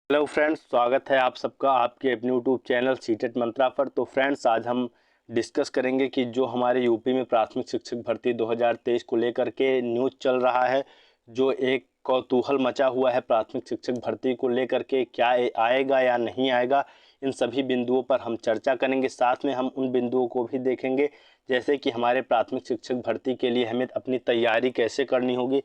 Hello friends, स्वागत है आप सबका आपके अपने यूट्यूब चैनल सीटेट मंत्रा पर। तो फ्रेंड्स, आज हम डिस्कस करेंगे कि जो हमारे यूपी में प्राथमिक शिक्षक भर्ती 2023 को लेकर के न्यूज़ चल रहा है, जो एक कौतूहल मचा हुआ है प्राथमिक शिक्षक भर्ती को लेकर के, क्या आएगा या नहीं आएगा, इन सभी बिंदुओं पर हम चर्चा करेंगे। साथ में हम उन बिंदुओं को भी देखेंगे जैसे कि हमारे प्राथमिक शिक्षक भर्ती के लिए हमें अपनी तैयारी कैसे करनी होगी,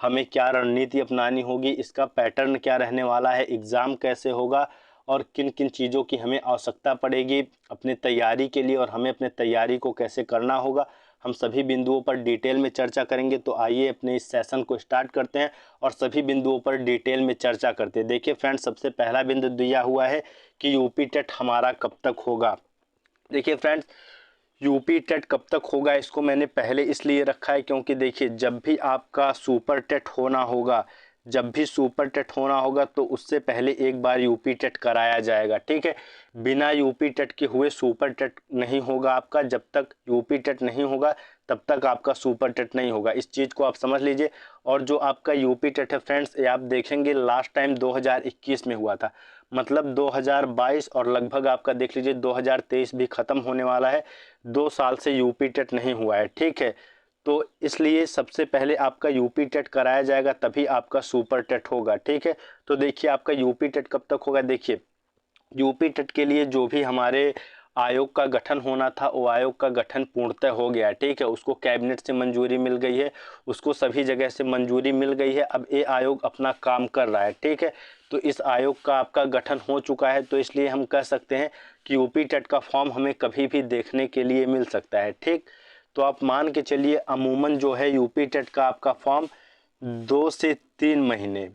हमें क्या रणनीति अपनानी होगी, इसका पैटर्न क्या रहने वाला है, एग्ज़ाम कैसे होगा और किन किन चीज़ों की हमें आवश्यकता पड़ेगी अपने तैयारी के लिए और हमें अपने तैयारी को कैसे करना होगा, हम सभी बिंदुओं पर डिटेल में चर्चा करेंगे। तो आइए अपने इस सेशन को स्टार्ट करते हैं और सभी बिंदुओं पर डिटेल में चर्चा करते हैं। देखिए फ्रेंड्स, सबसे पहला बिंदु दिया हुआ है कि यूपी टेट हमारा कब तक होगा। देखिए फ्रेंड्स, यूपी टेट कब तक होगा इसको मैंने पहले इसलिए रखा है क्योंकि देखिए, जब भी आपका सुपर टेट होना होगा, जब भी सुपर टेट होना होगा तो उससे पहले एक बार यूपी टेट कराया जाएगा। ठीक है, बिना यूपी टेट के हुए सुपर टेट नहीं होगा आपका। जब तक यूपी टेट नहीं होगा तब तक आपका सुपर टेट नहीं होगा, इस चीज़ को आप समझ लीजिए। और जो आपका यूपी टेट है फ्रेंड्स, ये आप देखेंगे लास्ट टाइम 2021 में हुआ था, मतलब 2022 और लगभग आपका देख लीजिए 2023 भी ख़त्म होने वाला है। 2 साल से यूपी टेट नहीं हुआ है। ठीक है, तो इसलिए सबसे पहले आपका यूपी टेट कराया जाएगा, तभी आपका सुपर टेट होगा। ठीक है, तो देखिए आपका यूपी टेट कब तक होगा। देखिए, यूपी टेट के लिए जो भी हमारे आयोग का गठन होना था, वो आयोग का गठन पूर्णतः हो गया। ठीक है, उसको कैबिनेट से मंजूरी मिल गई है, उसको सभी जगह से मंजूरी मिल गई है। अब ये आयोग अपना काम कर रहा है। ठीक है, तो इस आयोग का आपका गठन हो चुका है, तो इसलिए हम कह सकते हैं कि यूपी टेट का फॉर्म हमें कभी भी देखने के लिए मिल सकता है। ठीक, तो आप मान के चलिए अमूमन जो है यूपी टेट का आपका फॉर्म 2 से 3 महीने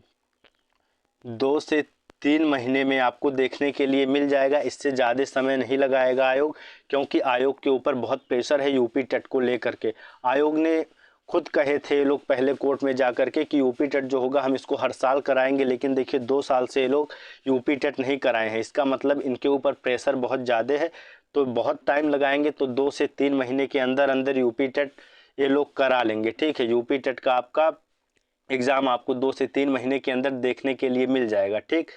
2 से 3 महीने में आपको देखने के लिए मिल जाएगा। इससे ज़्यादा समय नहीं लगाएगा आयोग, क्योंकि आयोग के ऊपर बहुत प्रेशर है यूपी टेट को लेकर के। आयोग ने खुद कहे थे ये लोग पहले कोर्ट में जा कर के कि यूपी टेट जो होगा हम इसको हर साल कराएंगे, लेकिन देखिए 2 साल से ये लोग यूपी टेट नहीं कराए हैं। इसका मतलब इनके ऊपर प्रेशर बहुत ज़्यादा है, तो बहुत टाइम लगाएंगे। तो 2 से 3 महीने के अंदर अंदर यूपी टेट ये लोग करा लेंगे। ठीक है, यूपी टेट का आपका एग्ज़ाम आपको 2 से 3 महीने के अंदर देखने के लिए मिल जाएगा। ठीक,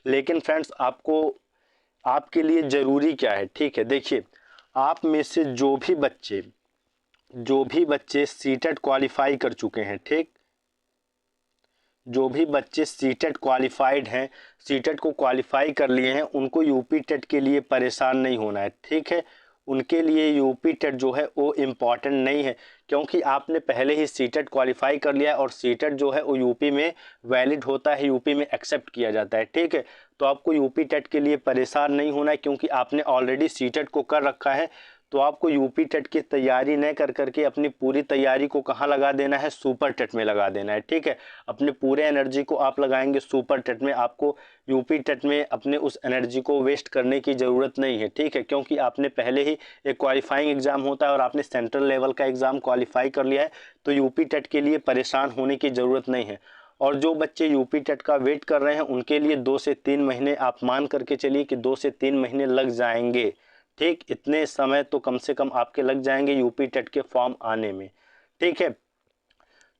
लेकिन फ्रेंड्स, आपको आपके लिए ज़रूरी क्या है। ठीक है, देखिए, आप में से जो भी बच्चे सीटेट क्वालिफाई कर चुके हैं, ठीक, जो भी बच्चे सीटेट क्वालिफाइड हैं, सीटेट को क्वालिफाई कर लिए हैं, उनको यूपी टेट के लिए परेशान नहीं होना है। ठीक है, उनके लिए यूपी टेट जो है वो इम्पॉर्टेंट नहीं है, क्योंकि आपने पहले ही सीटेट क्वालिफाई कर लिया है और सीटेट जो है वो यूपी में वैलिड होता है, यूपी में एक्सेप्ट किया जाता है। ठीक है, तो आपको यूपी टेट के लिए परेशान नहीं होना है, क्योंकि आपने ऑलरेडी सीटेट को कर रखा है। तो आपको यूपी टेट की तैयारी न कर करके अपनी पूरी तैयारी को कहाँ लगा देना है, सुपर टेट में लगा देना है। ठीक है, अपने पूरे एनर्जी को आप लगाएंगे सुपर टेट में, आपको यूपी टेट में अपने उस एनर्जी को वेस्ट करने की ज़रूरत नहीं है। ठीक है, क्योंकि आपने पहले ही एक क्वालिफाइंग एग्ज़ाम होता है और आपने सेंट्रल लेवल का एग्ज़ाम क्वालिफाई कर लिया है, तो यूपी टेट के लिए परेशान होने की ज़रूरत नहीं है। और जो बच्चे यूपी टेट का वेट कर रहे हैं उनके लिए 2 से 3 महीने, आप मान करके चलिए कि 2 से 3 महीने लग जाएंगे। ठीक, इतने समय तो कम से कम आपके लग जाएंगे यूपी टेट के फॉर्म आने में। ठीक है,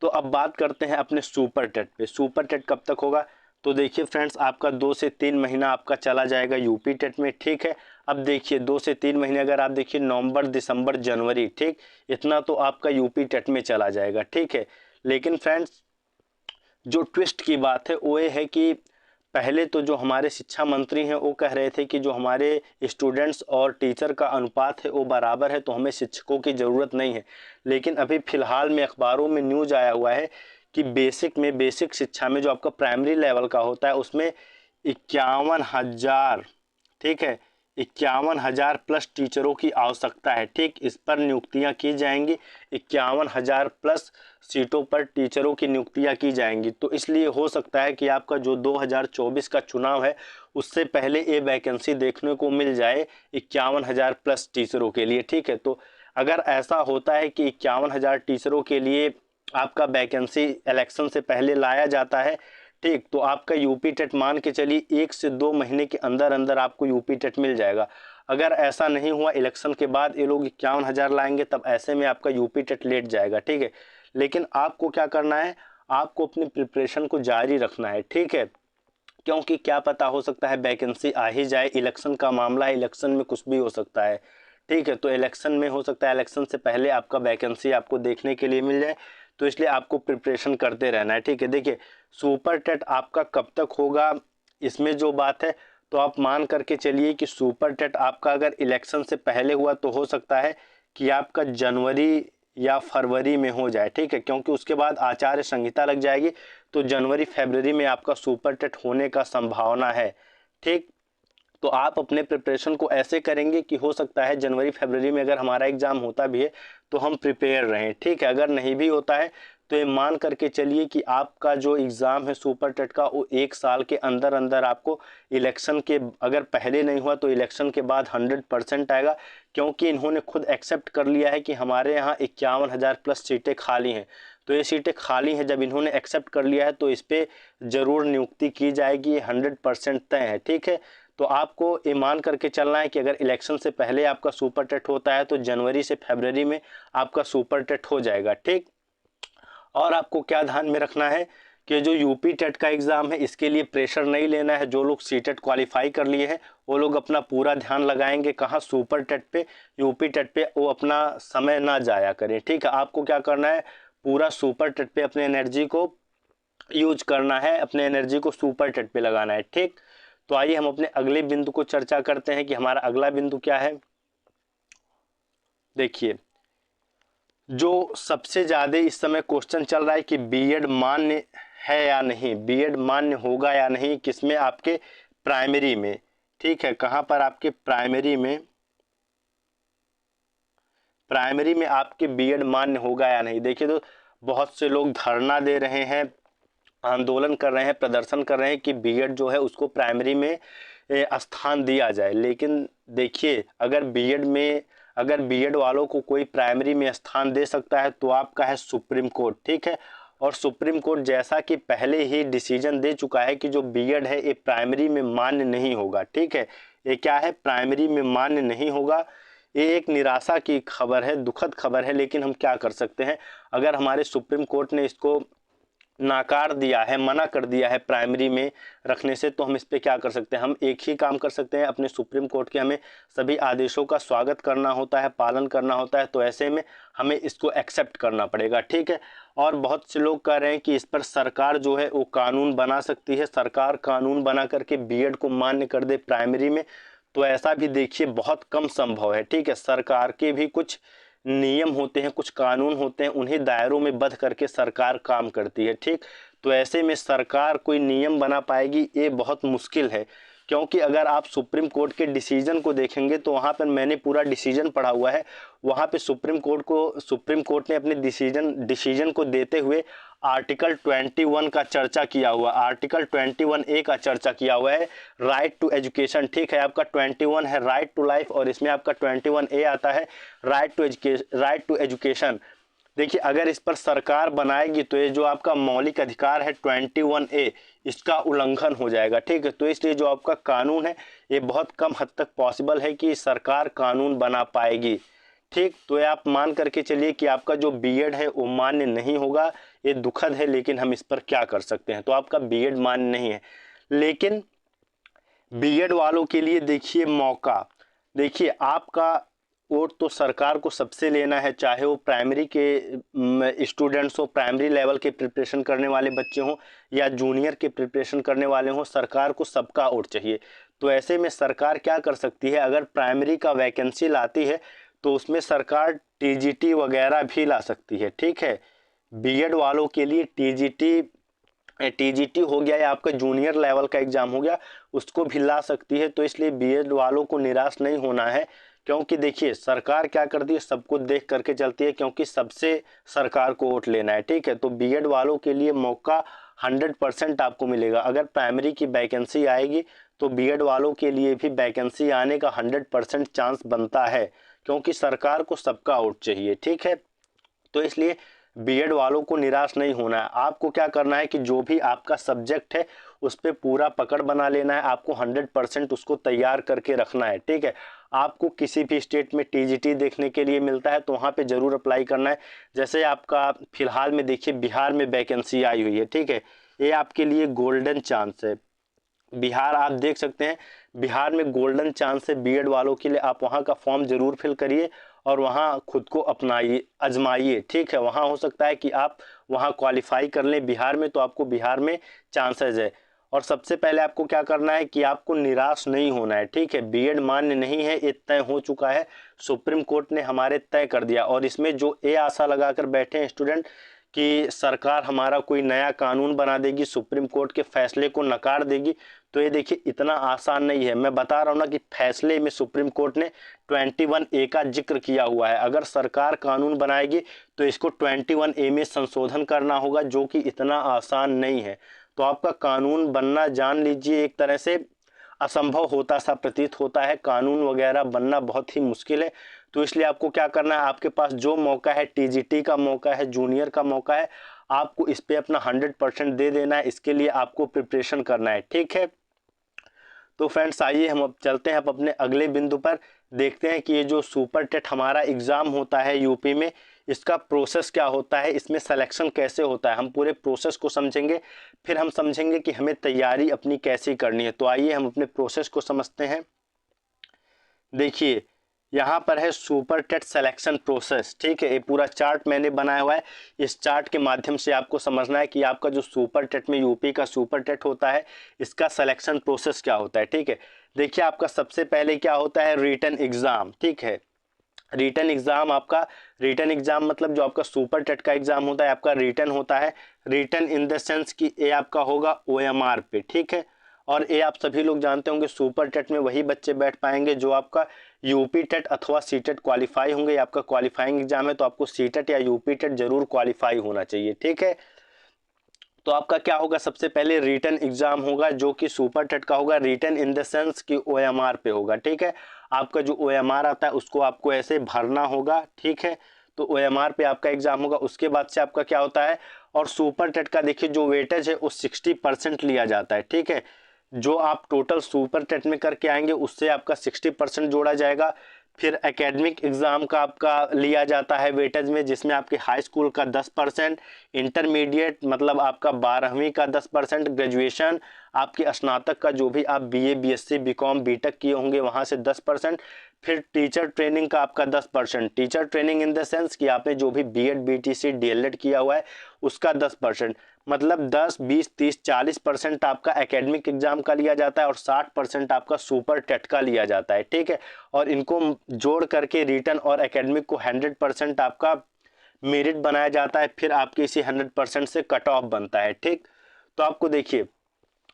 तो अब बात करते हैं अपने सुपर टेट पे। सुपर टेट कब तक होगा, तो देखिए फ्रेंड्स, आपका 2 से 3 महीना आपका चला जाएगा यूपी टेट में। ठीक है, अब देखिए 2 से 3 महीने अगर आप देखिए नवंबर, दिसंबर, जनवरी, ठीक, इतना तो आपका यूपी टेट में चला जाएगा। ठीक है, लेकिन फ्रेंड्स, जो ट्विस्ट की बात है वो ये है कि पहले तो जो हमारे शिक्षा मंत्री हैं वो कह रहे थे कि जो हमारे स्टूडेंट्स और टीचर का अनुपात है वो बराबर है, तो हमें शिक्षकों की ज़रूरत नहीं है। लेकिन अभी फ़िलहाल में अखबारों में न्यूज़ आया हुआ है कि बेसिक शिक्षा में जो आपका प्राइमरी लेवल का होता है उसमें 51,000, ठीक है, 51,000 प्लस टीचरों की आवश्यकता है। ठीक, इस पर नियुक्तियां की जाएंगी, 51,000 प्लस सीटों पर टीचरों की नियुक्तियां की जाएंगी। तो इसलिए हो सकता है कि आपका जो 2024 का चुनाव है उससे पहले ये वैकेंसी देखने को मिल जाए 51,000 प्लस टीचरों के लिए। ठीक है, तो अगर ऐसा होता है कि 51,000 टीचरों के लिए आपका वैकेंसी इलेक्शन से पहले लाया जाता है, ठीक, तो आपका यूपी टेट मान के चलिए 1 से 2 महीने के अंदर अंदर आपको यूपी टेट मिल जाएगा। अगर ऐसा नहीं हुआ, इलेक्शन के बाद ये लोग 51,000 लाएंगे, तब ऐसे में आपका यूपी टेट लेट जाएगा। ठीक है, लेकिन आपको क्या करना है, आपको अपनी प्रिपरेशन को जारी रखना है। ठीक है, क्योंकि क्या पता, हो सकता है वैकेंसी आ ही जाए, इलेक्शन का मामला है, इलेक्शन में कुछ भी हो सकता है। ठीक है, तो इलेक्शन में हो सकता है इलेक्शन से पहले आपका वैकेंसी आपको देखने के लिए मिल जाए, तो इसलिए आपको प्रिपरेशन करते रहना है। ठीक है, देखिए सुपर टेट आपका कब तक होगा, इसमें जो बात है, तो आप मान करके चलिए कि सुपर टेट आपका अगर इलेक्शन से पहले हुआ तो हो सकता है कि आपका जनवरी या फरवरी में हो जाए। ठीक है, क्योंकि उसके बाद आचार्य संहिता लग जाएगी, तो जनवरी फरवरी में आपका सुपर टेट होने का संभावना है। ठीक, तो आप अपने प्रिपरेशन को ऐसे करेंगे कि हो सकता है जनवरी फरवरी में अगर हमारा एग्ज़ाम होता भी है तो हम प्रिपेयर रहें। ठीक है, अगर नहीं भी होता है तो ये मान करके चलिए कि आपका जो एग्ज़ाम है सुपर टेट का, वो 1 साल के अंदर अंदर आपको इलेक्शन के, अगर पहले नहीं हुआ तो इलेक्शन के बाद 100% आएगा, क्योंकि इन्होंने खुद एक्सेप्ट कर लिया है कि हमारे यहाँ 51,000 प्लस सीटें खाली हैं। तो ये सीटें खाली हैं, जब इन्होंने एक्सेप्ट कर लिया है तो इस पर ज़रूर नियुक्ति की जाएगी, ये 100% तय है। ठीक है, तो आपको ये मान करके चलना है कि अगर इलेक्शन से पहले आपका सुपर टेट होता है तो जनवरी से फरवरी में आपका सुपर टेट हो जाएगा। ठीक, और आपको क्या ध्यान में रखना है कि जो यूपी टेट का एग्ज़ाम है इसके लिए प्रेशर नहीं लेना है। जो लोग सी टेट क्वालिफाई कर लिए हैं वो लोग अपना पूरा ध्यान लगाएंगे कहाँ, सुपर टेट पे, यूपी टेट पे वो अपना समय ना जाया करें। ठीक है, आपको क्या करना है, पूरा सुपर टेट पे अपने एनर्जी को यूज करना है, अपने एनर्जी को सुपर टेट पे लगाना है। ठीक, तो आइए हम अपने अगले बिंदु को चर्चा करते हैं कि हमारा अगला बिंदु क्या है। देखिए, जो सबसे ज़्यादा इस समय क्वेश्चन चल रहा है कि बीएड मान्य है या नहीं, बीएड मान्य होगा या नहीं, किसमें, आपके प्राइमरी में। ठीक है, कहाँ पर, आपके प्राइमरी में, प्राइमरी में आपके बीएड मान्य होगा या नहीं। देखिए, तो बहुत से लोग धरना दे रहे हैं, आंदोलन कर रहे हैं, प्रदर्शन कर रहे हैं कि बीएड जो है उसको प्राइमरी में स्थान दिया जाए। लेकिन देखिए, अगर बीएड वालों को कोई प्राइमरी में स्थान दे सकता है तो आपका है सुप्रीम कोर्ट। ठीक है, और सुप्रीम कोर्ट जैसा कि पहले ही डिसीजन दे चुका है कि जो बीएड है ये प्राइमरी में मान्य नहीं होगा। ठीक है, ये क्या है, प्राइमरी में मान्य नहीं होगा। ये एक निराशा की खबर है, दुखद खबर है, लेकिन हम क्या कर सकते हैं, अगर हमारे सुप्रीम कोर्ट ने इसको नाकार दिया है, मना कर दिया है प्राइमरी में रखने से, तो हम इस पे क्या कर सकते हैं, हम एक ही काम कर सकते हैं, अपने सुप्रीम कोर्ट के हमें सभी आदेशों का स्वागत करना होता है, पालन करना होता है। तो ऐसे में हमें इसको एक्सेप्ट करना पड़ेगा। ठीक है, और बहुत से लोग कह रहे हैं कि इस पर सरकार जो है वो कानून बना सकती है, सरकार कानून बना करके बीएड को मान्य कर दे प्राइमरी में, तो ऐसा भी देखिए बहुत कम संभव है। ठीक है, सरकार के भी कुछ नियम होते हैं, कुछ कानून होते हैं, उन्हीं दायरों में बंध करके सरकार काम करती है। ठीक, तो ऐसे में सरकार कोई नियम बना पाएगी ये बहुत मुश्किल है, क्योंकि अगर आप सुप्रीम कोर्ट के डिसीजन को देखेंगे तो वहाँ पर, मैंने पूरा डिसीजन पढ़ा हुआ है, वहाँ पे सुप्रीम कोर्ट ने अपने डिसीजन को देते हुए आर्टिकल 21 का चर्चा किया हुआ, आर्टिकल 21A का चर्चा किया हुआ है, राइट टू एजुकेशन। ठीक है, आपका 21 है राइट टू लाइफ, और इसमें आपका 21A आता है राइट टू एजुकेशन। देखिए, अगर इस पर सरकार बनाएगी तो ये जो आपका मौलिक अधिकार है 21A, इसका उल्लंघन हो जाएगा। ठीक है, तो इसलिए जो आपका कानून है ये बहुत कम हद तक पॉसिबल है कि सरकार कानून बना पाएगी। ठीक, तो ये आप मान करके चलिए कि आपका जो बीएड है वो मान्य नहीं होगा। ये दुखद है, लेकिन हम इस पर क्या कर सकते हैं। तो आपका बीएड मान्य नहीं है, लेकिन बीएड वालों के लिए देखिए मौका, देखिए आपका वोट तो सरकार को सबसे लेना है, चाहे वो प्राइमरी के स्टूडेंट्स हो, प्राइमरी लेवल के प्रिपरेशन करने वाले बच्चे हों या जूनियर के प्रिपरेशन करने वाले हों, सरकार को सबका वोट चाहिए। तो ऐसे में सरकार क्या कर सकती है, अगर प्राइमरी का वैकेंसी लाती है तो उसमें सरकार टीजीटी वगैरह भी ला सकती है। ठीक है, बीएड वालों के लिए टीजीटी हो गया या आपका जूनियर लेवल का एग्जाम हो गया, उसको भी ला सकती है। तो इसलिए बीएड वालों को निराश नहीं होना है, क्योंकि देखिए सरकार क्या करती है, सबको देख करके चलती है, क्योंकि सबसे सरकार को वोट लेना है। ठीक है, तो बीएड वालों के लिए मौका 100% आपको मिलेगा। अगर प्राइमरी की वैकेंसी आएगी तो बीएड वालों के लिए भी वैकेंसी आने का 100% चांस बनता है, क्योंकि सरकार को सबका वोट चाहिए। ठीक है, तो इसलिए बीएड वालों को निराश नहीं होना है। आपको क्या करना है कि जो भी आपका सब्जेक्ट है उस पर पूरा पकड़ बना लेना है, आपको 100% उसको तैयार करके रखना है। ठीक है, आपको किसी भी स्टेट में टीजीटी देखने के लिए मिलता है तो वहाँ पे ज़रूर अप्लाई करना है। जैसे आपका फिलहाल में देखिए बिहार में वैकेंसी आई हुई है। ठीक है, ये आपके लिए गोल्डन चांस है, बिहार आप देख सकते हैं, बिहार में गोल्डन चांस है बीएड वालों के लिए। आप वहाँ का फॉर्म जरूर फिल करिए और वहाँ खुद को अपनाइए, आजमाइए, ठीक है। वहाँ हो सकता है कि आप वहाँ क्वालिफाई कर लें बिहार में, तो आपको बिहार में चांसेस है। और सबसे पहले आपको क्या करना है कि आपको निराश नहीं होना है, ठीक है। बीएड मान्य नहीं है, ये तय हो चुका है, सुप्रीम कोर्ट ने हमारे तय कर दिया। और इसमें जो ये आशा लगाकर बैठे हैं स्टूडेंट कि सरकार हमारा कोई नया कानून बना देगी, सुप्रीम कोर्ट के फैसले को नकार देगी, तो ये देखिए इतना आसान नहीं है। मैं बता रहा हूँ ना कि फैसले में सुप्रीम कोर्ट ने 21A का जिक्र किया हुआ है। अगर सरकार कानून बनाएगी तो इसको 21A में संशोधन करना होगा, जो कि इतना आसान नहीं है। तो आपका कानून बनना, जान लीजिए, एक तरह से असंभव होता सा प्रतीत होता है। कानून वगैरह बनना बहुत ही मुश्किल है। तो इसलिए आपको क्या करना है, आपके पास जो मौका है, टीजीटी का मौका है, जूनियर का मौका है, आपको इस पे अपना 100% दे देना है। इसके लिए आपको प्रिपरेशन करना है, ठीक है। तो फ्रेंड्स आइए हम अब चलते हैं अब अपने अगले बिंदु पर, देखते हैं कि ये जो सुपर टेट हमारा एग्ज़ाम होता है यूपी में, इसका प्रोसेस क्या होता है, इसमें सिलेक्शन कैसे होता है। हम पूरे प्रोसेस को समझेंगे, फिर हम समझेंगे कि हमें तैयारी अपनी कैसी करनी है। तो आइए हम अपने प्रोसेस को समझते हैं। देखिए यहाँ पर है सुपर टेट सिलेक्शन प्रोसेस, ठीक है। ये पूरा चार्ट मैंने बनाया हुआ है। इस चार्ट के माध्यम से आपको समझना है कि आपका जो सुपर टेट में, यूपी का सुपर टेट होता है, इसका सिलेक्शन प्रोसेस क्या होता है, ठीक है। देखिए आपका सबसे पहले क्या होता है, रिटन एग्ज़ाम, ठीक है। रिटन एग्ज़ाम, आपका रिटन एग्ज़ाम मतलब जो आपका सुपर टेट का एग्ज़ाम होता है, आपका रिटन होता है। रिटन इन द सेंस कि ये आपका होगा OMR पे, ठीक है। और ये आप सभी लोग जानते होंगे, सुपर टेट में वही बच्चे बैठ पाएंगे जो आपका यूपी टेट अथवा सीटेट क्वालिफाई होंगे। आपका क्वालिफाइंग एग्जाम है, तो आपको सीटेट या यूपी टेट जरूर क्वालिफाई होना चाहिए, ठीक है। तो आपका क्या होगा, सबसे पहले रिटन एग्जाम होगा जो कि सुपर टेट का होगा। रिटन इन द सेंस कि OMR पे होगा, ठीक है। आपका जो OMR आता है उसको आपको ऐसे भरना होगा, ठीक है। तो OMR पे आपका एग्जाम होगा। उसके बाद से आपका क्या होता है, और सुपर टेट का देखिए जो वेटेज है वो 60% लिया जाता है, ठीक है। जो आप टोटल सुपर टेट में करके आएंगे उससे आपका 60% जोड़ा जाएगा। फिर एकेडमिक एग्ज़ाम का आपका लिया जाता है वेटेज में, जिसमें आपके हाई स्कूल का 10%, इंटरमीडिएट मतलब आपका 12वीं का 10%, ग्रेजुएशन आपके स्नातक का जो भी आप BA BSc BCom BTech किए होंगे वहाँ से 10%। फिर टीचर ट्रेनिंग का आपका 10%, teacher training in the sense कि आपने जो भी BEd BTC DLED किया हुआ है उसका 10%। मतलब 10 20 30 40% आपका एकेडमिक एग्जाम का लिया जाता है और 60% आपका सुपर टेट का लिया जाता है, ठीक है। और इनको जोड़ करके रिटन और एकेडमिक को 100% आपका मेरिट बनाया जाता है। फिर आपके इसी 100% से कट ऑफ बनता है, ठीक। तो आपको देखिए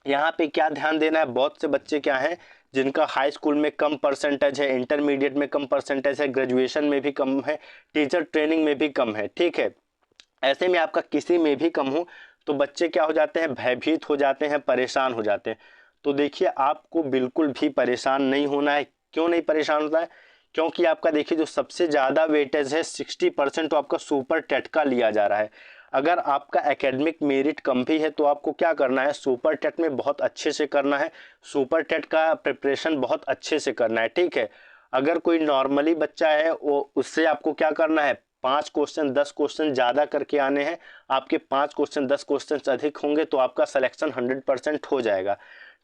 यहाँ पे क्या ध्यान देना है, बहुत से बच्चे क्या हैं जिनका हाई स्कूल में कम परसेंटेज है, इंटरमीडिएट में कम परसेंटेज है, ग्रेजुएशन में भी कम है, टीचर ट्रेनिंग में भी कम है, ठीक है। ऐसे में आपका किसी में भी कम हो तो बच्चे क्या हो जाते हैं, भयभीत हो जाते हैं, परेशान हो जाते हैं। तो देखिए आपको बिल्कुल भी परेशान नहीं होना है। क्यों नहीं परेशान होना है, क्योंकि आपका देखिए जो सबसे ज़्यादा वेटेज है 60% तो आपका सुपर टेट का लिया जा रहा है। अगर आपका एकेडमिक मेरिट कम भी है तो आपको क्या करना है, सुपर टेट में बहुत अच्छे से करना है, सुपर टेट का प्रिपरेशन बहुत अच्छे से करना है, ठीक है। अगर कोई नॉर्मली बच्चा है वो, उससे आपको क्या करना है, 5 क्वेश्चन 10 क्वेश्चन ज़्यादा करके आने हैं। आपके 5 क्वेश्चन 10 क्वेश्चन अधिक होंगे तो आपका सिलेक्शन 100% हो जाएगा,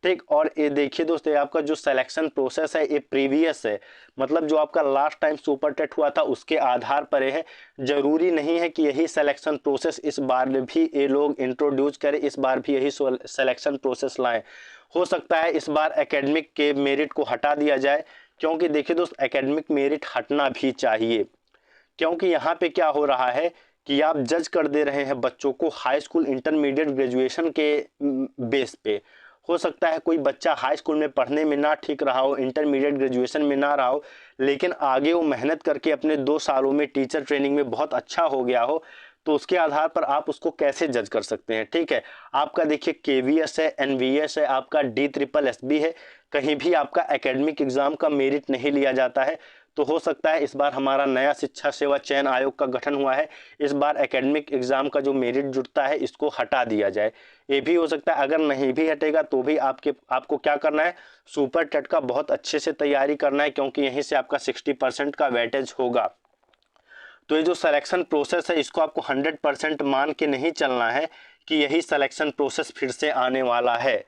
ठीक। और ये देखिए दोस्तों, आपका जो सिलेक्शन प्रोसेस है ये प्रीवियस है, मतलब जो आपका लास्ट टाइम सुपर टेट हुआ था उसके आधार पर है। जरूरी नहीं है कि यही सिलेक्शन प्रोसेस इस बार भी ये लोग इंट्रोड्यूस करें, इस बार भी यही सिलेक्शन प्रोसेस लाएं। हो सकता है इस बार एकेडमिक के मेरिट को हटा दिया जाए, क्योंकि देखिए दोस्त बेसिक मेरिट हटना भी चाहिए। क्योंकि यहाँ पे क्या हो रहा है कि आप जज कर दे रहे हैं बच्चों को हाई स्कूल इंटरमीडिएट ग्रेजुएशन के बेस पे। हो सकता है कोई बच्चा हाई स्कूल में पढ़ने में ना ठीक रहा हो, इंटरमीडिएट ग्रेजुएशन में ना रहा हो, लेकिन आगे वो मेहनत करके अपने 2 सालों में टीचर ट्रेनिंग में बहुत अच्छा हो गया हो, तो उसके आधार पर आप उसको कैसे जज कर सकते हैं, ठीक है। आपका देखिए KVS है, NVS है, आपका DSSB है, कहीं भी आपका एकेडमिक एग्जाम का मेरिट नहीं लिया जाता है। तो हो सकता है इस बार हमारा नया शिक्षा सेवा चयन आयोग का गठन हुआ है, इस बार एकेडमिक एग्जाम का जो मेरिट जुड़ता है इसको हटा दिया जाए। ये भी हो सकता है। अगर नहीं भी हटेगा तो भी आपको क्या करना है, सुपर टेट का बहुत अच्छे से तैयारी करना है, क्योंकि यहीं से आपका 60% का वेटेज होगा। तो ये जो सिलेक्शन प्रोसेस है इसको आपको 100% मान के नहीं चलना है कि यही सिलेक्शन प्रोसेस फिर से आने वाला है।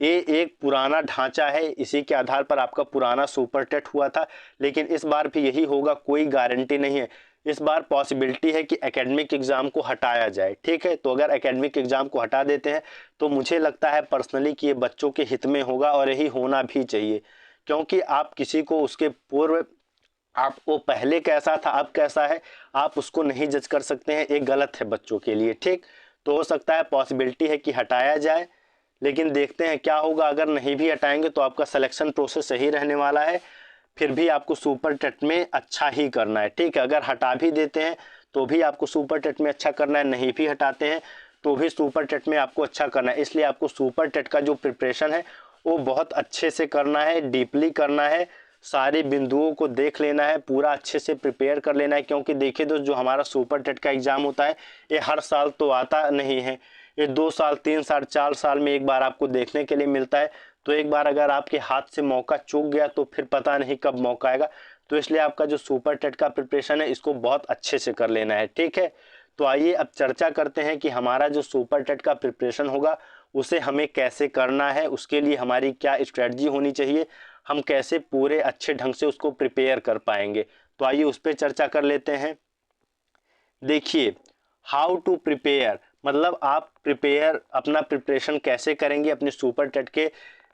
ये एक पुराना ढांचा है, इसी के आधार पर आपका पुराना सुपर टेट हुआ था, लेकिन इस बार भी यही होगा, कोई गारंटी नहीं है। इस बार पॉसिबिलिटी है कि एकेडमिक एग्ज़ाम को हटाया जाए, ठीक है। तो अगर एकेडमिक एग्ज़ाम को हटा देते हैं तो मुझे लगता है पर्सनली कि ये बच्चों के हित में होगा और यही होना भी चाहिए, क्योंकि आप किसी को उसके पूर्व, आप वो पहले कैसा था अब कैसा है, आप उसको नहीं जज कर सकते हैं, ये गलत है बच्चों के लिए, ठीक। तो हो सकता है पॉसिबिलिटी है कि हटाया जाए, लेकिन देखते हैं क्या होगा। अगर नहीं भी हटाएंगे तो आपका सिलेक्शन प्रोसेस सही रहने वाला है, फिर भी आपको सुपर टेट में अच्छा ही करना है, ठीक है। अगर हटा भी देते हैं तो भी आपको सुपर टेट में अच्छा करना है, नहीं भी हटाते हैं तो भी सुपर टेट में आपको अच्छा करना है। इसलिए आपको सुपर टेट का जो प्रिपरेशन है वो बहुत अच्छे से करना है, डीपली करना है, सारे बिंदुओं को देख लेना है, पूरा अच्छे से प्रिपेयर कर लेना है। क्योंकि देखिए दोस्त, जो हमारा सुपर टेट का एग्ज़ाम होता है ये हर साल तो आता नहीं है, ये 2 साल 3 साल 4 साल में एक बार आपको देखने के लिए मिलता है। तो एक बार अगर आपके हाथ से मौका चूक गया तो फिर पता नहीं कब मौका आएगा। तो इसलिए आपका जो सुपर टेट का प्रिपरेशन है इसको बहुत अच्छे से कर लेना है, ठीक है। तो आइए अब चर्चा करते हैं कि हमारा जो सुपर टेट का प्रिपरेशन होगा उसे हमें कैसे करना है, उसके लिए हमारी क्या स्ट्रेटजी होनी चाहिए, हम कैसे पूरे अच्छे ढंग से उसको प्रिपेयर कर पाएंगे। तो आइए उस पर चर्चा कर लेते हैं। देखिए, हाउ टू प्रिपेयर मतलब आप अपना प्रिपरेशन कैसे करेंगे अपने सुपर टेट के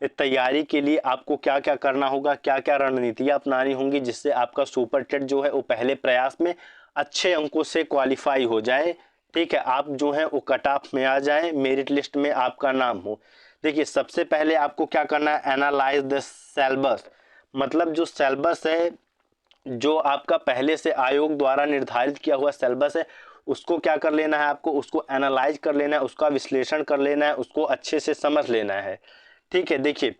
तैयारी के लिए, आपको क्या क्या करना होगा, क्या क्या रणनीतियाँ अपनानी होंगी, जिससे आपका सुपर टेट जो है वो पहले प्रयास में अच्छे अंकों से क्वालिफाई हो जाए, ठीक है। आप जो है वो कट ऑफ में आ जाएं, मेरिट लिस्ट में आपका नाम हो। देखिए, सबसे पहले आपको क्या करना है, एनालाइज द सिलेबस। मतलब जो सिलेबस है, जो आपका पहले से आयोग द्वारा निर्धारित किया हुआ सिलेबस है, उसको क्या कर लेना है, आपको उसको एनालाइज कर लेना है, उसका विश्लेषण कर लेना है, उसको अच्छे से समझ लेना है, ठीक है। देखिए,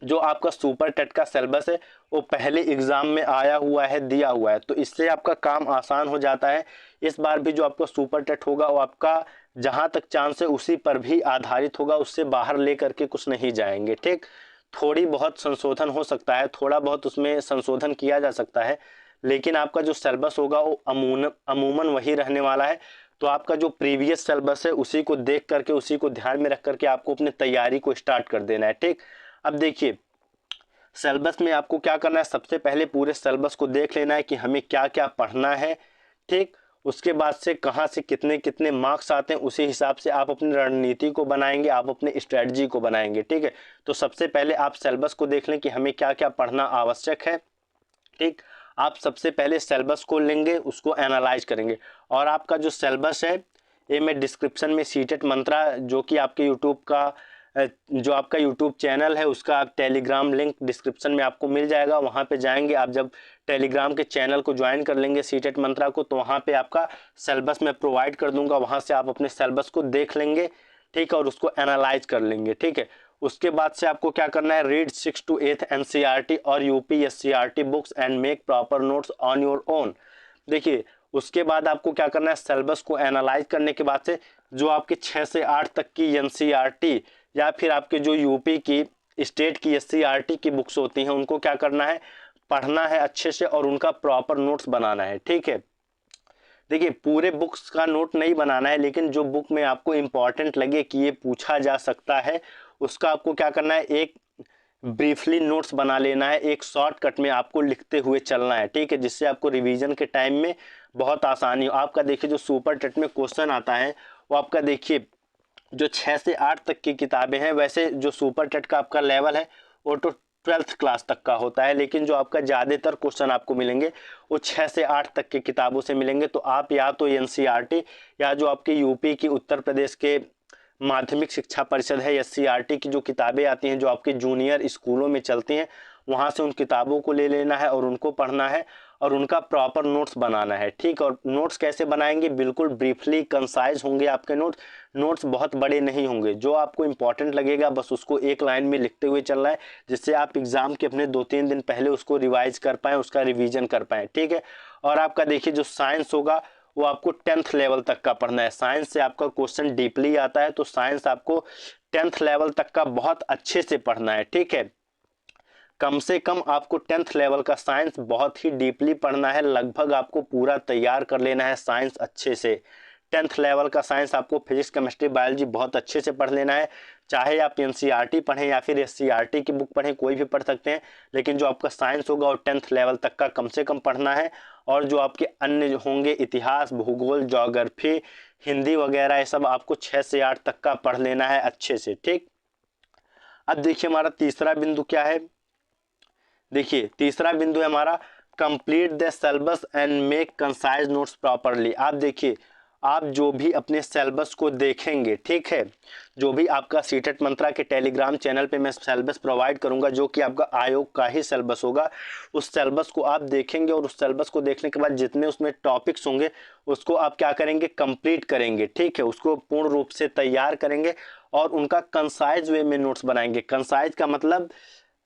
जो आपका सुपर टेट का सिलेबस है वो पहले एग्जाम में आया हुआ है, दिया हुआ है, तो इससे आपका काम आसान हो जाता है। इस बार भी जो आपका सुपर टेट होगा वो आपका जहां तक चांस है उसी पर भी आधारित होगा, उससे बाहर ले करके कुछ नहीं जाएंगे, ठीक। थोड़ी बहुत संशोधन हो सकता है, थोड़ा बहुत उसमें संशोधन किया जा सकता है, लेकिन आपका जो सिलेबस होगा वो अमूमन वही रहने वाला है। तो आपका जो प्रीवियस सिलेबस है उसी को देख करके, उसी को ध्यान में रख करके आपको अपनी तैयारी को स्टार्ट कर देना है, ठीक। अब देखिए, सिलेबस में आपको क्या करना है, सबसे पहले पूरे सिलेबस को देख लेना है कि हमें क्या क्या पढ़ना है, ठीक। उसके बाद से कहाँ से कितने कितने मार्क्स आते हैं, उसी हिसाब से आप अपनी रणनीति को बनाएंगे, आप अपनी स्ट्रेटजी को बनाएंगे, ठीक है। तो सबसे पहले आप सिलेबस को देख लें कि हमें क्या क्या पढ़ना आवश्यक है, ठीक। आप सबसे पहले सिलेबस को लेंगे, उसको एनालाइज करेंगे, और आपका जो सिलेबस है ये मैं डिस्क्रिप्शन में सीटेट मंत्रा, जो कि आपके यूट्यूब का जो आपका यूट्यूब चैनल है उसका आप टेलीग्राम लिंक डिस्क्रिप्शन में आपको मिल जाएगा, वहाँ पे जाएंगे आप, जब टेलीग्राम के चैनल को ज्वाइन कर लेंगे सीटेट मंत्रा को, तो वहाँ पे आपका सिलेबस मैं प्रोवाइड कर दूंगा, वहाँ से आप अपने सिलेबस को देख लेंगे, ठीक है, और उसको एनालाइज कर लेंगे, ठीक है। उसके बाद से आपको क्या करना है, रीड 6 to 8 NCERT और UPSCRT books and make proper notes on your own. देखिए, उसके बाद आपको क्या करना है, सिलेबस को एनालाइज करने के बाद से जो आपके 6 से 8 तक की NCERT या फिर आपके जो यूपी की स्टेट की SCERT की बुक्स होती हैं उनको क्या करना है, पढ़ना है अच्छे से और उनका प्रॉपर नोट्स बनाना है, ठीक है। देखिए, पूरे बुक्स का नोट नहीं बनाना है, लेकिन जो बुक में आपको इम्पॉर्टेंट लगे कि ये पूछा जा सकता है उसका आपको क्या करना है, एक ब्रीफली नोट्स बना लेना है, एक शॉर्टकट में आपको लिखते हुए चलना है, ठीक है, जिससे आपको रिवीजन के टाइम में बहुत आसानी हो। आपका देखिए, जो सुपर टेट में क्वेश्चन आता है वो आपका देखिए जो 6 से 8 तक की किताबें हैं, वैसे जो सुपर टेट का आपका लेवल है वो तो 12th क्लास तक का होता है, लेकिन जो आपका ज़्यादातर क्वेश्चन आपको मिलेंगे वो 6 से 8 तक की किताबों से मिलेंगे। तो आप या तो NCERT या जो आपके यूपी की उत्तर प्रदेश के माध्यमिक शिक्षा परिषद है SCERT की जो किताबें आती हैं, जो आपके जूनियर स्कूलों में चलती हैं, वहाँ से उन किताबों को ले लेना है और उनको पढ़ना है और उनका प्रॉपर नोट्स बनाना है, ठीक। और नोट्स कैसे बनाएंगे, बिल्कुल ब्रीफली कंसाइज होंगे आपके नोट्स बहुत बड़े नहीं होंगे, जो आपको इंपॉर्टेंट लगेगा बस उसको एक लाइन में लिखते हुए चलना है, जिससे आप एग्जाम के अपने 2-3 दिन पहले उसको रिवाइज कर पाएँ, उसका रिवीजन कर पाएँ, ठीक है। और आपका देखिए, जो साइंस होगा वो आपको 10th लेवल तक का पढ़ना है। साइंस से आपका क्वेश्चन डीपली आता है, तो साइंस आपको 10th लेवल तक का बहुत अच्छे से पढ़ना है, ठीक है। कम से कम आपको 10th लेवल का साइंस बहुत ही डीपली पढ़ना है, लगभग आपको पूरा तैयार कर लेना है साइंस अच्छे से। 10th लेवल का साइंस आपको फिजिक्स केमिस्ट्री बायोलॉजी बहुत अच्छे से पढ़ लेना है, चाहे आप एनसीईआरटी पढ़ें या फिर एससीईआरटी की बुक पढ़ें, कोई भी पढ़ सकते हैं, लेकिन जो आपका साइंस होगा वो 10th लेवल तक का कम से कम पढ़ना है। और जो आपके अन्य जो होंगे इतिहास, भूगोल, ज्योग्राफी, हिंदी वगैरह, ये सब आपको 6 से 8 तक का पढ़ लेना है अच्छे से। ठीक, अब देखिए हमारा तीसरा बिंदु क्या है। देखिए तीसरा बिंदु है हमारा complete the syllabus and make concise notes properly. आप देखिए, आप जो भी अपने सिलेबस को देखेंगे, ठीक है, जो भी आपका सीटेट मंत्रा के टेलीग्राम चैनल पे मैं सिलेबस प्रोवाइड करूंगा, जो कि आपका आयोग का ही सिलेबस होगा, उस सिलेबस को आप देखेंगे और उस सिलेबस को देखने के बाद जितने उसमें टॉपिक्स होंगे उसको आप क्या करेंगे, कंप्लीट करेंगे। ठीक है, उसको पूर्ण रूप से तैयार करेंगे और उनका कंसाइज वे में नोट्स बनाएंगे। कंसाइज का मतलब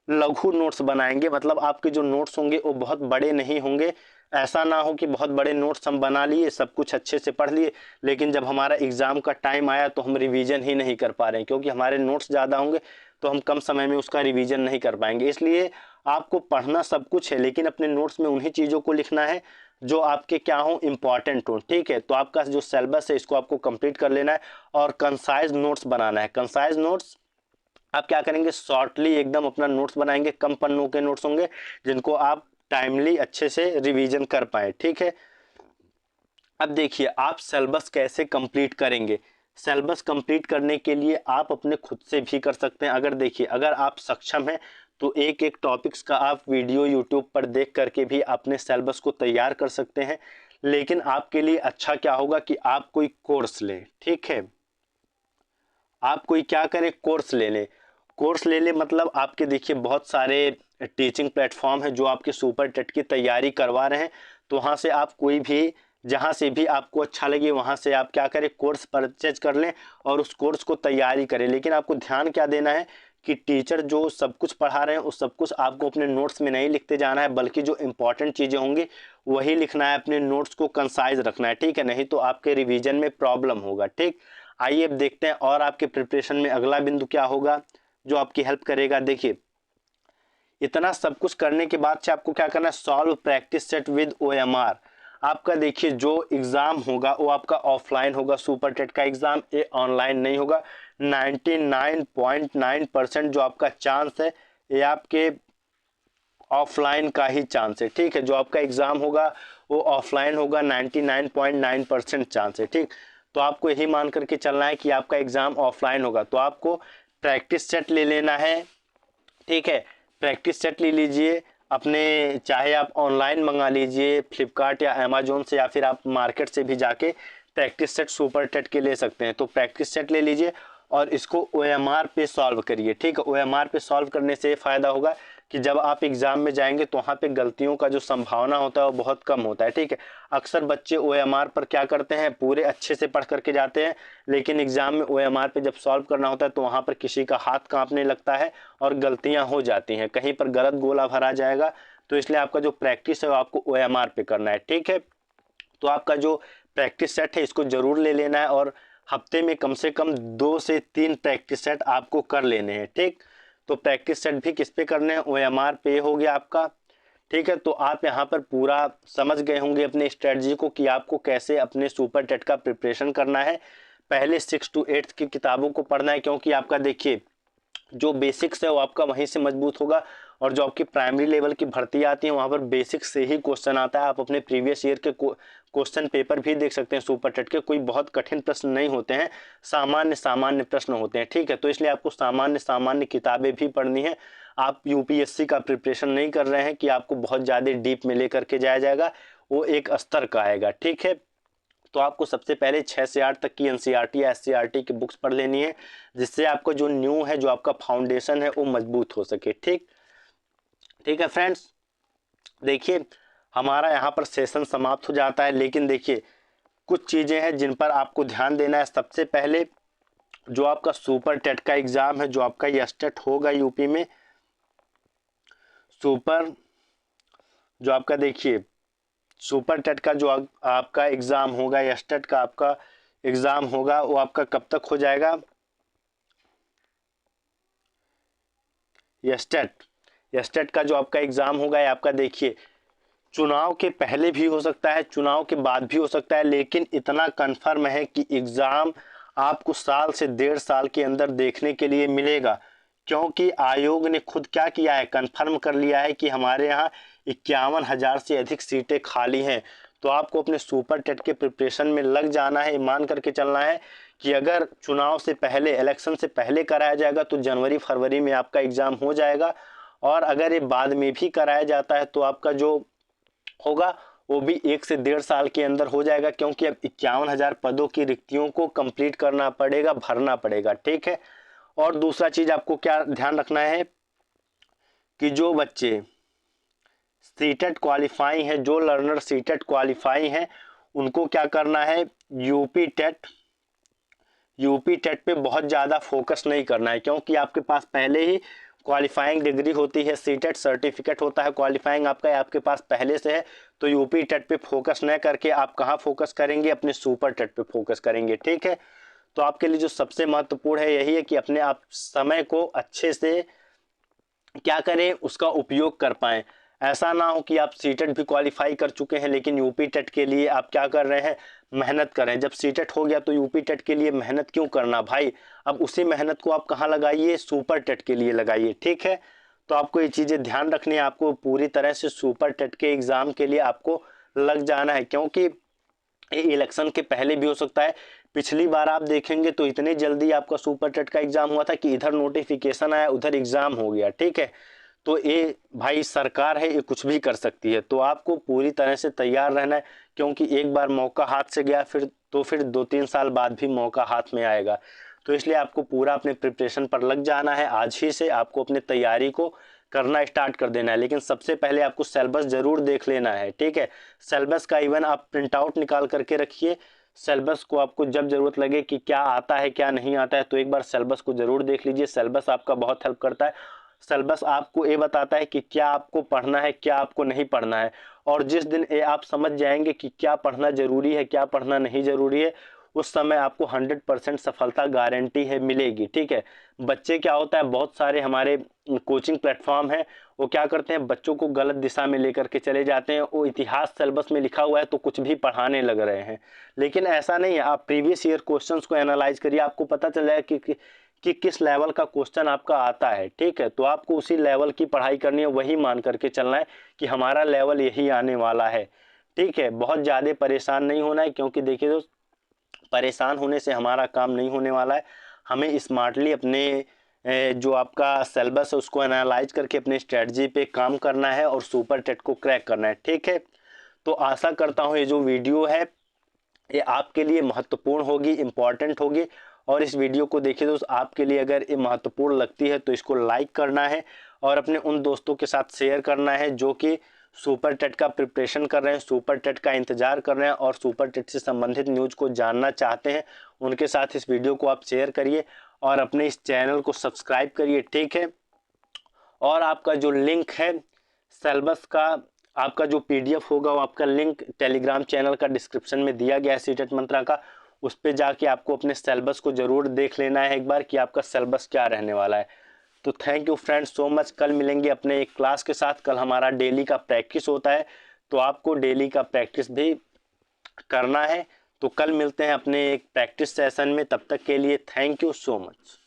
लघु नोट्स बनाएंगे, मतलब आपके जो नोट्स होंगे वो बहुत बड़े नहीं होंगे। ऐसा ना हो कि बहुत बड़े नोट्स हम बना लिए, सब कुछ अच्छे से पढ़ लिए, लेकिन जब हमारा एग्जाम का टाइम आया तो हम रिवीजन ही नहीं कर पा रहे हैं, क्योंकि हमारे नोट्स ज़्यादा होंगे तो हम कम समय में उसका रिवीजन नहीं कर पाएंगे। इसलिए आपको पढ़ना सब कुछ है, लेकिन अपने नोट्स में उन्हीं चीज़ों को लिखना है जो आपके क्या हो, इंपॉर्टेंट हो। ठीक है, तो आपका जो सिलेबस है इसको आपको कंप्लीट कर लेना है और कंसाइज नोट्स बनाना है। कंसाइज नोट्स आप क्या करेंगे, शॉर्टली एकदम अपना नोट्स बनाएंगे, कम पन्नों के नोट्स होंगे जिनको आप टाइमली अच्छे से रिवीजन कर पाए। ठीक है, अब देखिए आप सिलेबस कैसे कंप्लीट करेंगे। सिलेबस कंप्लीट करने के लिए आप अपने खुद से भी कर सकते हैं। अगर देखिए, अगर आप सक्षम हैं तो एक एक टॉपिक्स का आप वीडियो यूट्यूब पर देख करके भी अपने सिलेबस को तैयार कर सकते हैं। लेकिन आपके लिए अच्छा क्या होगा कि आप कोई कोर्स लें। ठीक है, आप कोई क्या करें, कोर्स ले लें। कोर्स ले ले मतलब आपके देखिए बहुत सारे टीचिंग प्लेटफॉर्म है जो आपके सुपर टेट की तैयारी करवा रहे हैं, तो वहाँ से आप कोई भी, जहाँ से भी आपको अच्छा लगे वहाँ से आप क्या करें, कोर्स परचेज कर लें और उस कोर्स को तैयारी करें। लेकिन आपको ध्यान क्या देना है कि टीचर जो सब कुछ पढ़ा रहे हैं उस सब कुछ आपको अपने नोट्स में नहीं लिखते जाना है, बल्कि जो इंपॉर्टेंट चीज़ें होंगी वही लिखना है, अपने नोट्स को कंसाइज रखना है। ठीक है, नहीं तो आपके रिवीजन में प्रॉब्लम होगा। ठीक, आइए अब देखते हैं और आपके प्रिपरेशन में अगला बिंदु क्या होगा जो आपकी हेल्प करेगा। देखिए इतना सब कुछ करने के बाद से आपको क्या करना है, solve practice set with OMR. आपका देखिए जो एग्जाम होगा वो आपका ऑफलाइन होगा, सुपर टेट का एग्जाम, ये ऑनलाइन नहीं होगा। 99.9% जो आपका चांस है ये आपके ऑफलाइन का ही चांस है। ठीक है, जो आपका एग्जाम होगा वो ऑफलाइन होगा, 99.9% चांस है। ठीक, तो आपको यही मान करके चलना है कि आपका एग्जाम ऑफलाइन होगा, तो आपको प्रैक्टिस सेट ले लेना है। ठीक है, प्रैक्टिस सेट ले लीजिए अपने, चाहे आप ऑनलाइन मंगा लीजिए फ्लिपकार्ट या अमेजोन से, या फिर आप मार्केट से भी जाके प्रैक्टिस सेट सुपर टेट के ले सकते हैं। तो प्रैक्टिस सेट ले लीजिए और इसको ओएमआर पे सॉल्व करिए। ठीक है, ओएमआर पे सॉल्व करने से ये फ़ायदा होगा कि जब आप एग्ज़ाम में जाएंगे तो वहाँ पे गलतियों का जो संभावना होता है वो बहुत कम होता है। ठीक है, अक्सर बच्चे ओएमआर पर क्या करते हैं, पूरे अच्छे से पढ़ करके जाते हैं, लेकिन एग्ज़ाम में ओएमआर पे जब सॉल्व करना होता है तो वहाँ पर किसी का हाथ कांपने लगता है और गलतियाँ हो जाती हैं, कहीं पर गलत गोला भरा जाएगा। तो इसलिए आपका जो प्रैक्टिस है वो आपको ओएमआर पे करना है। ठीक है, तो आपका जो प्रैक्टिस सेट है इसको ज़रूर ले लेना है और हफ्ते में कम से कम 2 से 3 प्रैक्टिस सेट आपको कर लेने हैं। ठीक, तो प्रैक्टिस सेट भी किस पे करने हैं, ओएमआर पे हो गया आपका। ठीक है, तो आप यहाँ पर पूरा समझ गए होंगे अपने स्ट्रेटजी को कि आपको कैसे अपने सुपर टेट का प्रिपरेशन करना है। पहले 6 to 8 की किताबों को पढ़ना है, क्योंकि आपका देखिए जो बेसिक्स है वो आपका वहीं से मजबूत होगा, और जो आपकी प्राइमरी लेवल की भर्ती आती है वहाँ पर बेसिक्स से ही क्वेश्चन आता है। आप अपने प्रीवियस ईयर के क्वेश्चन पेपर भी देख सकते हैं सुपर टेट के, कोई बहुत कठिन प्रश्न नहीं होते हैं, सामान्य सामान्य प्रश्न होते हैं। ठीक है, तो इसलिए आपको सामान्य सामान्य किताबें भी पढ़नी है। आप यूपीएससी का प्रिपरेशन नहीं कर रहे हैं कि आपको बहुत ज़्यादा डीप में लेकर के जाया जाएगा, वो एक स्तर का आएगा। ठीक है, तो आपको सबसे पहले 6 से 8 तक की एनसीईआरटी या एससीईआरटी की बुक्स पढ़ लेनी है, जिससे आपका जो न्यू है, जो आपका फाउंडेशन है वो मजबूत हो सके। ठीक, ठीक है फ्रेंड्स, देखिए हमारा यहाँ पर सेशन समाप्त हो जाता है, लेकिन देखिए कुछ चीज़ें हैं जिन पर आपको ध्यान देना है। सबसे पहले जो आपका सुपर टेट का एग्ज़ाम है, जो आपका यस्टेट होगा यूपी में, सुपर जो आपका देखिए सुपर टेट का जो आपका एग्ज़ाम होगा, यस्टेट का आपका एग्ज़ाम होगा, वो आपका कब तक हो जाएगा, यस्टेट का जो आपका एग्ज़ाम होगा ये आपका देखिए चुनाव के पहले भी हो सकता है, चुनाव के बाद भी हो सकता है, लेकिन इतना कन्फर्म है कि एग्ज़ाम आपको साल से 1.5 साल के अंदर देखने के लिए मिलेगा, क्योंकि आयोग ने खुद क्या किया है, कन्फर्म कर लिया है कि हमारे यहाँ 51,000 से अधिक सीटें खाली हैं। तो आपको अपने सुपर टेट के प्रिपरेशन में लग जाना है, मान करके चलना है कि अगर चुनाव से पहले, इलेक्शन से पहले कराया जाएगा तो जनवरी फरवरी में आपका एग्ज़ाम हो जाएगा, और अगर ये बाद में भी कराया जाता है तो आपका जो होगा वो भी 1 से 1.5 साल के अंदर हो जाएगा, क्योंकि अब 51,000 पदों की रिक्तियों को कंप्लीट करना पड़ेगा, भरना पड़ेगा। ठीक है। और दूसरा चीज़ आपको क्या ध्यान रखना है कि जो बच्चे सीटेट क्वालिफाई हैं, जो लर्नर सीटेट क्वालिफाई हैं, उनको क्या करना है, यूपी टेट पे बहुत ज़्यादा फोकस नहीं करना है, क्योंकि आपके पास पहले ही क्वालिफाइंग डिग्री होती है, सीटेट सर्टिफिकेट होता है क्वालिफाइंग आपका, आपके पास पहले से है। तो यूपी टेट पे फोकस न करके आप कहाँ फोकस करेंगे, अपने सुपर टेट पे फोकस करेंगे। ठीक है। तो आपके लिए जो सबसे महत्वपूर्ण है यही है कि अपने आप समय को अच्छे से क्या करें, उसका उपयोग कर पाएं। ऐसा ना हो कि आप सीटेट भी क्वालिफाई कर चुके हैं लेकिन यूपी टेट के लिए आप क्या कर रहे हैं, मेहनत कर रहे हैं। जब सीटेट हो गया तो यूपी टेट के लिए मेहनत क्यों करना भाई, अब उसी मेहनत को आप कहाँ लगाइए, सुपर टेट के लिए लगाइए। ठीक है। तो आपको ये चीज़ें ध्यान रखनी है, आपको पूरी तरह से सुपर टेट के एग्ज़ाम के लिए आपको लग जाना है, क्योंकि ये इलेक्शन के पहले भी हो सकता है। पिछली बार आप देखेंगे तो इतने जल्दी आपका सुपर टेट का एग्ज़ाम हुआ था कि इधर नोटिफिकेशन आया उधर एग्ज़ाम हो गया। ठीक है। तो ये भाई सरकार है, ये कुछ भी कर सकती है, तो आपको पूरी तरह से तैयार रहना है, क्योंकि एक बार मौका हाथ से गया फिर 2-3 साल बाद भी मौका हाथ में आएगा। तो इसलिए आपको पूरा अपने प्रिपरेशन पर लग जाना है, आज ही से आपको अपने तैयारी को करना स्टार्ट कर देना है। लेकिन सबसे पहले आपको सिलेबस ज़रूर देख लेना है। ठीक है। सिलेबस का इवन आप प्रिंट आउट निकाल करके रखिए, सिलेबस को आपको जब ज़रूरत लगे कि क्या आता है क्या नहीं आता है तो एक बार सिलेबस को ज़रूर देख लीजिए। सिलेबस आपका बहुत हेल्प करता है। सिलेबस आपको ये बताता है कि क्या आपको पढ़ना है, क्या आपको नहीं पढ़ना है, और जिस दिन ये आप समझ जाएंगे कि क्या पढ़ना ज़रूरी है, क्या पढ़ना नहीं ज़रूरी है, उस समय आपको 100% सफलता गारंटी है, मिलेगी। ठीक है। बच्चे क्या होता है, बहुत सारे हमारे कोचिंग प्लेटफॉर्म हैं, वो क्या करते हैं, बच्चों को गलत दिशा में लेकर के चले जाते हैं। वो इतिहास सिलेबस में लिखा हुआ है तो कुछ भी पढ़ाने लग रहे हैं, लेकिन ऐसा नहीं है। आप प्रीवियस ईयर क्वेश्चंस को एनालाइज करिए, आपको पता चल जाएगा कि किस लेवल का क्वेश्चन आपका आता है। ठीक है। तो आपको उसी लेवल की पढ़ाई करनी है, वही मान करके चलना है कि हमारा लेवल यही आने वाला है। ठीक है। बहुत ज़्यादा परेशान नहीं होना है, क्योंकि देखिए दोस्त, परेशान होने से हमारा काम नहीं होने वाला है। हमें स्मार्टली अपने जो आपका सिलेबस है उसको एनालाइज करके अपने स्ट्रेटजी पे काम करना है और सुपर टेट को क्रैक करना है। ठीक है। तो आशा करता हूँ ये जो वीडियो है ये आपके लिए महत्वपूर्ण होगी, इम्पॉर्टेंट होगी, और इस वीडियो को देखिए दोस्त, आपके लिए अगर ये महत्वपूर्ण लगती है तो इसको लाइक करना है और अपने उन दोस्तों के साथ शेयर करना है जो कि सुपर टेट का प्रिपरेशन कर रहे हैं, सुपर टेट का इंतज़ार कर रहे हैं और सुपर टेट से संबंधित न्यूज़ को जानना चाहते हैं। उनके साथ इस वीडियो को आप शेयर करिए और अपने इस चैनल को सब्सक्राइब करिए। ठीक है। और आपका जो लिंक है सिलेबस का, आपका जो पीडीएफ होगा वो आपका लिंक टेलीग्राम चैनल का डिस्क्रिप्शन में दिया गया है सीटेट मंत्रा का, उस पर जाके आपको अपने सिलेबस को ज़रूर देख लेना है एक बार कि आपका सिलेबस क्या रहने वाला है। तो thank you friends so much. कल मिलेंगे अपने एक क्लास के साथ। कल हमारा डेली का प्रैक्टिस होता है, तो आपको डेली का प्रैक्टिस भी करना है। तो कल मिलते हैं अपने एक प्रैक्टिस सेशन में, तब तक के लिए थैंक यू सो मच।